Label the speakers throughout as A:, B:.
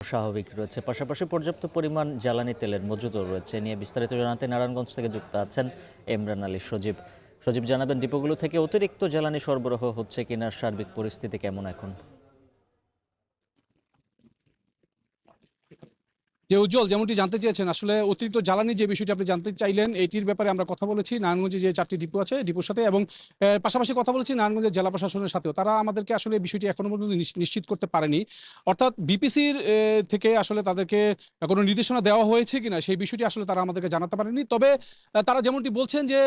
A: স্বাভাবিক রয়েছে, পাশাপাশি পর্যাপ্ত পরিমাণ জ্বালানি তেলের মজুদও রয়েছে। নিয়ে বিস্তারিত জানাতে নারায়ণগঞ্জ থেকে যুক্ত আছেন এমরান আলী সজীব। সজীব, জানাবেন ডিপোগুলো থেকে অতিরিক্ত জ্বালানি সরবরাহ হচ্ছে কিনা, সার্বিক পরিস্থিতি কেমন এখন?
B: যে উজ্জ্বল যেমনটি জানতে চেয়েছেন, আসলে অতিরিক্ত জ্বালানি যে বিষয়টি আপনি জানতে চাইলেন, এইটির ব্যাপারে আমরা কথা বলেছি নারায়ণগঞ্জে যে 4টি ডিপো আছে, ডিপোর সাথে, এবং পাশাপাশি কথা বলেছি নারায়ণগঞ্জের জেলা প্রশাসনের সাথেও। তারা আমাদেরকে আসলে এই বিষয়টি এখনো পর্যন্ত নিশ্চিত করতে পারেনি। অর্থাৎ বিপিসির থেকে আসলে তাদেরকে কোনো নির্দেশনা দেওয়া হয়েছে কিনা সেই বিষয়টি আসলে তারা আমাদেরকে জানাতে পারেনি। তবে তারা যেমনটি বলছেন যে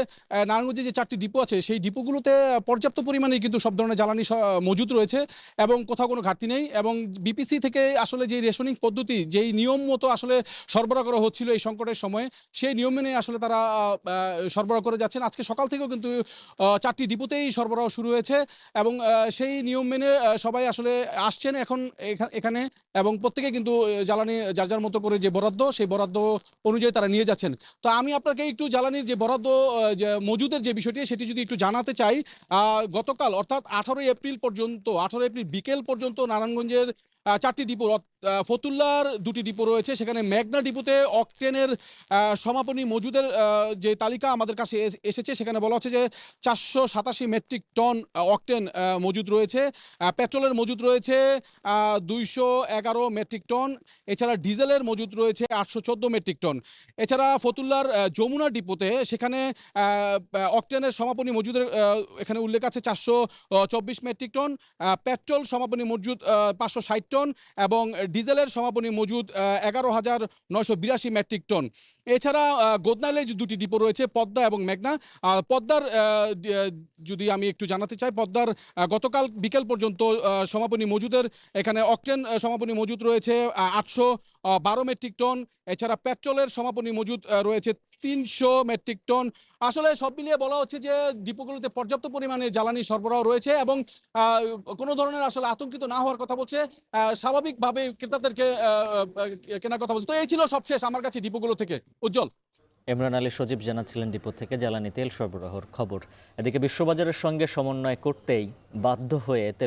B: নারায়ণগঞ্জে যে 4টি ডিপো আছে সেই ডিপোগুলোতে পর্যাপ্ত পরিমাণে কিন্তু সব ধরনের জ্বালানি মজুদ রয়েছে এবং কোথাও কোনো ঘাটতি নেই। এবং বিপিসি থেকে আসলে যে রেশনিং পদ্ধতি, যেই নিয়ম মতো আসলে সরবরাহ করা হচ্ছিল এই সংকটের সময়ে, সেই নিয়ম মেনে আসলে তারা সরবরাহ করে যাচ্ছেন। আজকে সকাল থেকেও কিন্তু 4টি ডিপোতেই সরবরাহ শুরু হয়েছে এবং সেই নিয়ম মেনে সবাই আসলে আসছেন এখন এখানে, এবং প্রত্যেকে কিন্তু জ্বালানি যার যার মতো করে যে বরাদ্দ, সেই বরাদ্দ অনুযায়ী তারা নিয়ে যাচ্ছেন। তো আমি আপনাকে একটু জ্বালানির যে বরাদ্দ যে মজুদের যে বিষয়টি, সেটি যদি একটু জানাতে চাই। গতকাল অর্থাৎ 18 এপ্রিল পর্যন্ত, 18 এপ্রিল বিকেল পর্যন্ত নারায়ণগঞ্জের 4টি ডিপো, ফতুল্লার 2টি ডিপো রয়েছে, সেখানে মেঘনা ডিপোতে অকটেনের সমাপনী মজুদের যে তালিকা আমাদের কাছে এসেছে, সেখানে বলা হচ্ছে যে 487 মেট্রিক টন অকটেন মজুদ রয়েছে। পেট্রোলের মজুদ রয়েছে 211 মেট্রিক টন। এছাড়া ডিজেলের মজুদ রয়েছে 814 মেট্রিক টন। এছাড়া ফতুল্লার যমুনা ডিপোতে, সেখানে অকটেনের সমাপনী মজুদের এখানে উল্লেখ আছে 424 মেট্রিক টন। পেট্রোল সমাপনী মজুদ 560 টন এবং ডিজেলের সমাপনী মজুদ 11,982 মেট্রিক টন। এছাড়া গোদনাইলে যে 2টি ডিপো রয়েছে, পদ্মা এবং মেঘনা। পদ্মার যদি আমি একটু জানাতে চাই, পদ্মার গতকাল বিকেল পর্যন্ত সমাপনী মজুদের এখানে অকটেন সমাপনী মজুদ রয়েছে 812 মেট্রিক টন। এছাড়া পেট্রোলের সমাপনী মজুদ রয়েছে 300 মেট্রিক টন। আসলে সব মিলিয়ে বলা হচ্ছে যে ডিপোগুলোতে পর্যাপ্ত পরিমাণে জ্বালানি সরবরাহ রয়েছে এবং কোনো ধরনের আসলে আতঙ্কিত না হওয়ার কথা বলছে। স্বাভাবিকভাবে ক্রেতাদেরকে কেনার কথা বলছে। তো এই ছিল সবশেষ আমার কাছে ডিপোগুলো থেকে। উজ্জ্বল।
A: এমরান আলী সজীব জানাচ্ছিলেন ডিপো থেকে জ্বালানি তেল সরবরাহের খবর। এদিকে বিশ্ববাজারের সঙ্গে সমন্বয় করতেই বাধ্য হয়ে তেল